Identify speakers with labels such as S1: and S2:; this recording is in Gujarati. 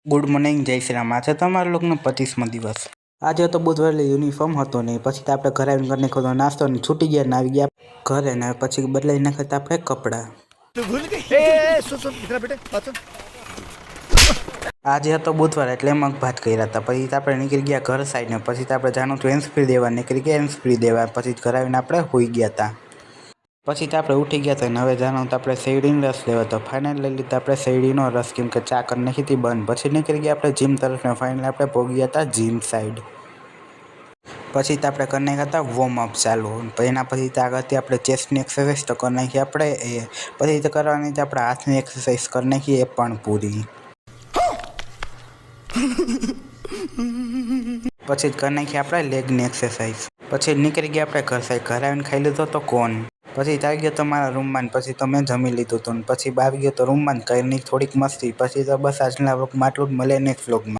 S1: ગુડ મોર્નિંગ, જય શ્રી રામ. આજે તમારા લોકોનો 25મો દિવસ. આજે તો બુધવારે યુનિફોર્મ હતો નહીં. પછી તો આપણે ઘરે આવીને ઘરને ખોદો નાસ્તો ને છૂટી ગયા ને આવી ગયા ઘરે ને પછી બદલાઈ નાખ્યા આપણે કપડાં. આજે હતો બુધવાર એટલે મગ ભાત કર્યા હતા. પછી આપણે નીકળી ગયા ઘર સાઈડ ને પછી આપણે જાણું તો હેન્ડ સ્પ્રે દેવા નીકળી ગયા. હેન્ડ સ્પ્રે દેવા પછી ઘરે આવીને આપણે હોઈ ગયા હતા. પછી તો આપણે ઉઠી ગયા હતા ને હવે જાણો તો આપણે શેરડીનો રસ લેવા તો ફાઇનલ લઈ લીધા આપણે શેરડીનો રસ કેમ કે ચા કરી નાખી હતી બંધ. પછી નીકળી ગયા આપણે જીમ તરફ ને ફાઇનલ આપણે પહોંચી હતા જીમ સાઈડ. પછી તો આપણે કરી નાખ્યા હતા વોર્મઅપ ચાલુ. એના પછી તો આગળથી આપણે ચેસ્ટની એક્સરસાઇઝ તો કરી નાખી આપણે પછી તો કરવાની તો આપણે હાથની એક્સરસાઇઝ કરી નાખી એ પણ પૂરી. પછી કરી નાખી આપણે લેગની એક્સરસાઇઝ. પછી નીકળી ગયા આપણે ઘર સાઈડ. ઘરે આવીને ખાઈ લીધો તો કોન. પછી આવી ગયો તો મારા રૂમમાં પછી તો મેં જમી લીધું હતું પછી આવી ગયો તો રૂમમાં કરીને થોડીક મસ્તી. પછી તો બસ આજના વ્લોગમાં આટલું જ. મળે નેક્સ્ટ વ્લોગમાં.